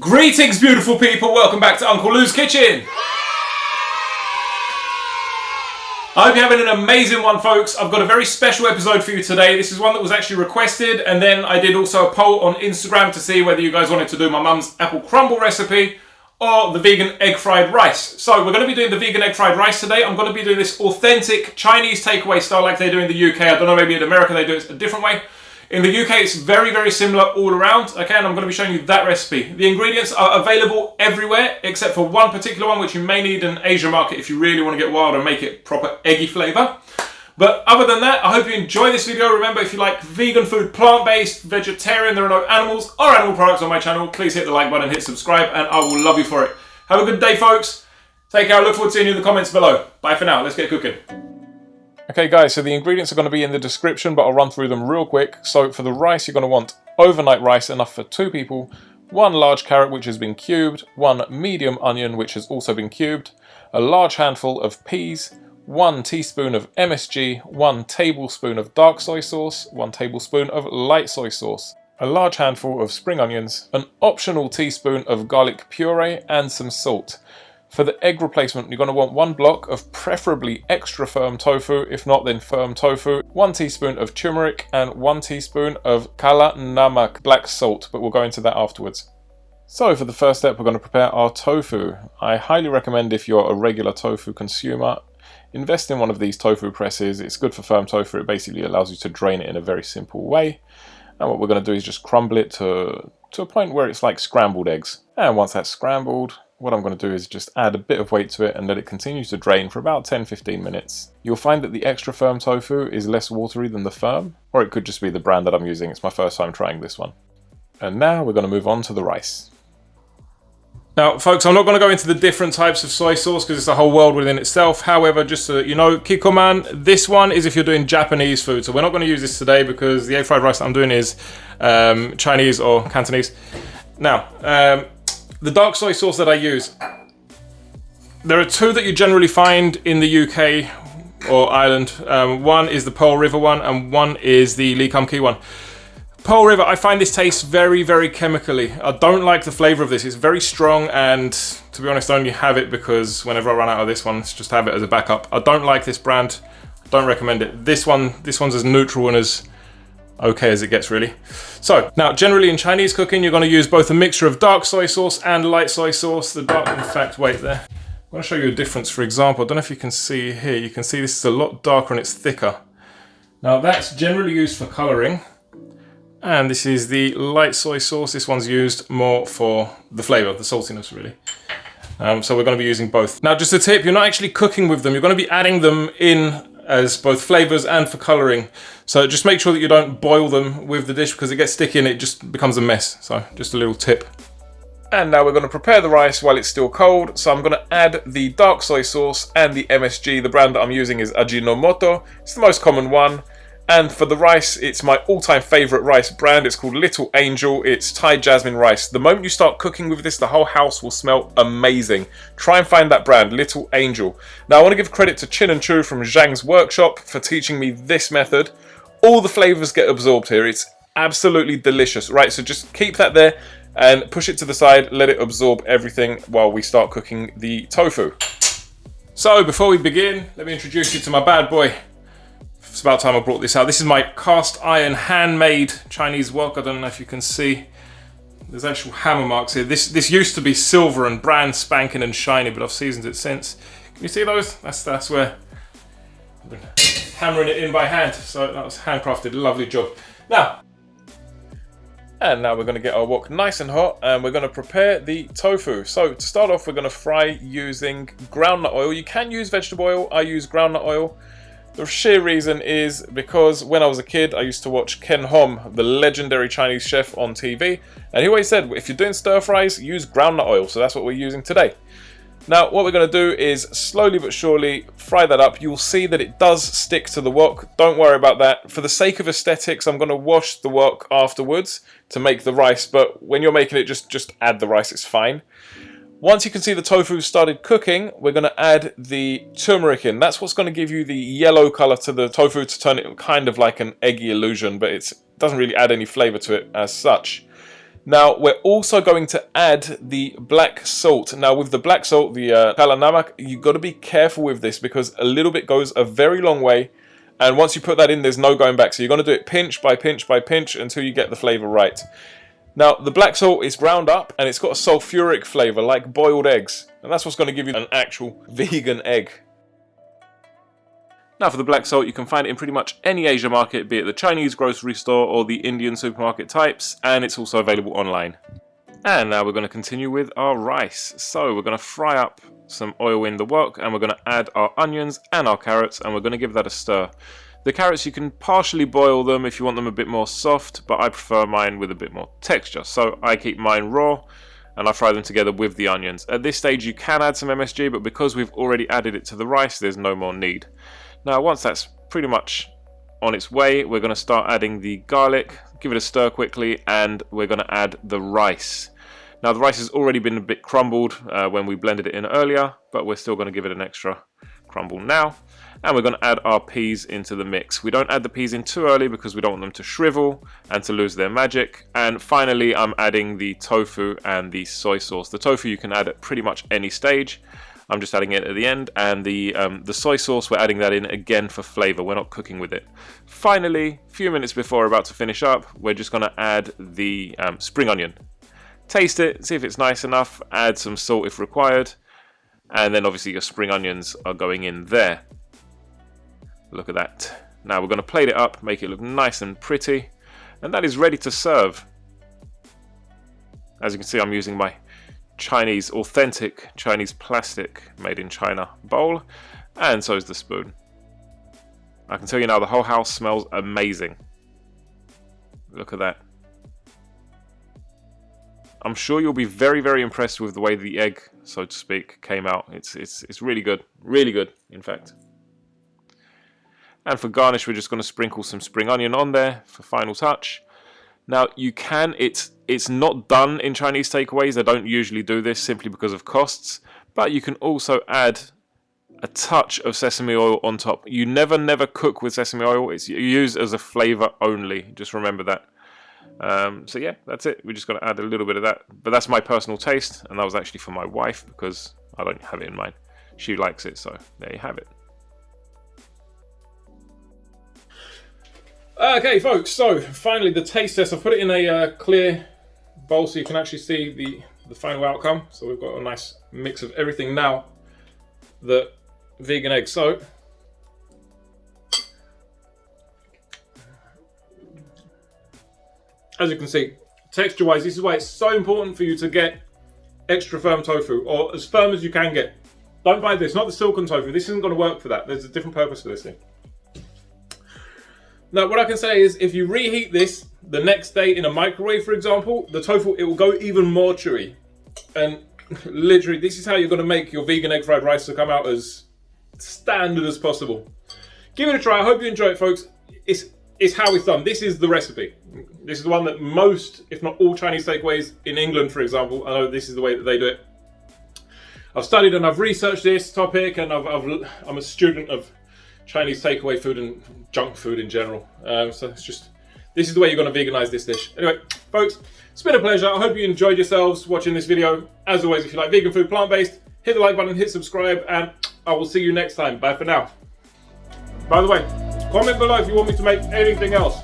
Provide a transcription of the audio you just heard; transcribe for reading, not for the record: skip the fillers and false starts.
Greetings, beautiful people. Welcome back to Uncle Lou's Kitchen. I hope you're having an amazing one, folks. I've got a very special episode for you today. This is one that was actually requested, and then I did also a poll on Instagram to see whether you guys wanted to do my mum's apple crumble recipe or the vegan egg fried rice. So we're going to be doing the vegan egg fried rice today. I'm going to be doing this authentic Chinese takeaway style like they do in the UK. I don't know, maybe in America they do it a different way. In the UK, it's very, very similar all around, okay, and I'm going to be showing you that recipe. The ingredients are available everywhere, except for one particular one, which you may need in an Asian market if you really want to get wild and make it proper eggy flavour. But other than that, I hope you enjoy this video. Remember, if you like vegan food, plant-based, vegetarian, there are no animals or animal products on my channel, please hit the like button, hit subscribe, and I will love you for it. Have a good day, folks. Take care. I look forward to seeing you in the comments below. Bye for now. Let's get cooking. Okay guys, so the ingredients are going to be in the description, but I'll run through them real quick. So for the rice, you're going to want overnight rice, enough for 2 people, 1 large carrot which has been cubed, 1 medium onion which has also been cubed, a large handful of peas, 1 teaspoon of MSG, 1 tablespoon of dark soy sauce, 1 tablespoon of light soy sauce, a large handful of spring onions, an optional teaspoon of garlic puree, and some salt. For the egg replacement, you're going to want 1 block of preferably extra firm tofu, if not then firm tofu, 1 teaspoon of turmeric, and 1 teaspoon of kala namak, black salt, but we'll go into that afterwards. So for the first step, we're going to prepare our tofu. I highly recommend, if you're a regular tofu consumer, invest in one of these tofu presses. It's good for firm tofu. It basically allows you to drain it in a very simple way. And what we're going to do is just crumble it to a point where it's like scrambled eggs. And once that's scrambled, what I'm going to do is just add a bit of weight to it and let it continue to drain for about 10-15 minutes. You'll find that the extra firm tofu is less watery than the firm, or it could just be the brand that I'm using. It's my first time trying this one. And now we're going to move on to the rice. Now folks, I'm not going to go into the different types of soy sauce because it's a whole world within itself. However, just so you know, Kikkoman, this one is if you're doing Japanese food. So we're not going to use this today because the egg fried rice that I'm doing is Chinese or Cantonese. Now, the dark soy sauce that I use, there are 2 that you generally find in the UK or Ireland. One is the Pearl River one and one is the Lee Kum Kee one. Pearl River, I find this tastes very, very chemically. I don't like the flavour of this. It's very strong, and to be honest, I only have it because whenever I run out of this one, just have it as a backup. I don't like this brand. I don't recommend it. This one's as neutral and as okay as it gets, really. So now, generally in Chinese cooking, you're going to use both a mixture of dark soy sauce and light soy sauce. The dark, in fact, wait there. I'm going to show you a difference. For example, I don't know if you can see here. You can see this is a lot darker and it's thicker. Now that's generally used for colouring. And this is the light soy sauce. This one's used more for the flavour, the saltiness, really. So we're going to be using both. Now, just a tip, you're not actually cooking with them. You're going to be adding them in as both flavours and for colouring. So just make sure that you don't boil them with the dish because it gets sticky and it just becomes a mess. So just a little tip. And now we're going to prepare the rice while it's still cold. So I'm going to add the dark soy sauce and the MSG. The brand that I'm using is Ajinomoto. It's the most common one. And for the rice, it's my all-time favourite rice brand. It's called Little Angel. It's Thai jasmine rice. The moment you start cooking with this, the whole house will smell amazing. Try and find that brand, Little Angel. Now, I want to give credit to Chin and Chu from Zhang's workshop for teaching me this method. All the flavours get absorbed here. It's absolutely delicious, right? So just keep that there and push it to the side. Let it absorb everything while we start cooking the tofu. So before we begin, let me introduce you to my bad boy. It's about time I brought this out. This is my cast iron handmade Chinese wok. I don't know if you can see. There's actual hammer marks here. This used to be silver and brand spanking and shiny, but I've seasoned it since. Can you see those? That's where I've been hammering it in by hand. So that was handcrafted. Lovely job. Now we're going to get our wok nice and hot and we're going to prepare the tofu. So to start off, we're going to fry using groundnut oil. You can use vegetable oil. I use groundnut oil. The sheer reason is because when I was a kid, I used to watch Ken Hom, the legendary Chinese chef, on TV. And he always said, if you're doing stir fries, use groundnut oil. So that's what we're using today. Now, what we're going to do is slowly but surely fry that up. You'll see that it does stick to the wok. Don't worry about that. For the sake of aesthetics, I'm going to wash the wok afterwards to make the rice. But when you're making it, just add the rice. It's fine. Once you can see the tofu started cooking, we're going to add the turmeric in. That's what's going to give you the yellow color to the tofu to turn it kind of like an eggy illusion, but it doesn't really add any flavor to it as such. Now we're also going to add the black salt. Now with the black salt, the kala namak, you've got to be careful with this because a little bit goes a very long way. And once you put that in, there's no going back. So you're going to do it pinch by pinch by pinch until you get the flavour right. Now the black salt is ground up and it's got a sulfuric flavour like boiled eggs. And that's what's going to give you an actual vegan egg. Now for the black salt, you can find it in pretty much any Asia market, be it the Chinese grocery store or the Indian supermarket types, and it's also available online. And now we're going to continue with our rice. So we're going to fry up some oil in the wok, and we're going to add our onions and our carrots, and we're going to give that a stir. The carrots, you can partially boil them if you want them a bit more soft, but I prefer mine with a bit more texture. So I keep mine raw, and I fry them together with the onions. At this stage you can add some MSG, but because we've already added it to the rice, there's no more need. Now once that's pretty much on its way, we're going to start adding the garlic, give it a stir quickly, and we're going to add the rice. Now the rice has already been a bit crumbled when we blended it in earlier, but we're still going to give it an extra crumble now. And we're going to add our peas into the mix. We don't add the peas in too early because we don't want them to shrivel and to lose their magic. And finally I'm adding the tofu and the soy sauce. The tofu you can add at pretty much any stage. I'm just adding it at the end, and the soy sauce, we're adding that in again for flavour. We're not cooking with it. Finally, a few minutes before we're about to finish up, we're just going to add the spring onion. Taste it, see if it's nice enough, add some salt if required, and then obviously your spring onions are going in there. Look at that. Now we're going to plate it up, make it look nice and pretty, and that is ready to serve. As you can see, I'm using my Chinese, authentic Chinese plastic made in China bowl, and so is the spoon. I can tell you now, the whole house smells amazing. Look at that. I'm sure you'll be very, very impressed with the way the egg, so to speak, came out. It's really good, in fact. And for garnish, we're just going to sprinkle some spring onion on there for final touch. Now you can, it's not done in Chinese takeaways. They don't usually do this simply because of costs, but you can also add a touch of sesame oil on top. You never cook with sesame oil. It's used as a flavor only. Just remember that. So yeah, that's it. We're just going to add a little bit of that, but that's my personal taste, and that was actually for my wife because I don't have it in mine. She likes it, so there you have it. Okay folks, so finally the taste test. I've put it in a clear bowl so you can actually see the final outcome. So we've got a nice mix of everything now. The vegan egg. So as you can see, texture wise, this is why it's so important for you to get extra firm tofu, or as firm as you can get. Don't buy this, not the silken tofu. This isn't going to work for that. There's a different purpose for this thing. Now, what I can say is, if you reheat this the next day in a microwave, for example, the tofu, it will go even more chewy. And literally, this is how you're going to make your vegan egg fried rice to come out as standard as possible. Give it a try. I hope you enjoy it, folks. It's how it's done. This is the recipe. This is the one that most, if not all, Chinese takeaways in England, for example, I know this is the way that they do it. I've studied and I've researched this topic, and I'm a student of Chinese takeaway food and junk food in general. So it's just, this is the way you're going to veganize this dish. Anyway, folks, it's been a pleasure. I hope you enjoyed yourselves watching this video. As always, if you like vegan food, plant-based, hit the like button, hit subscribe, and I will see you next time. Bye for now. By the way, comment below if you want me to make anything else.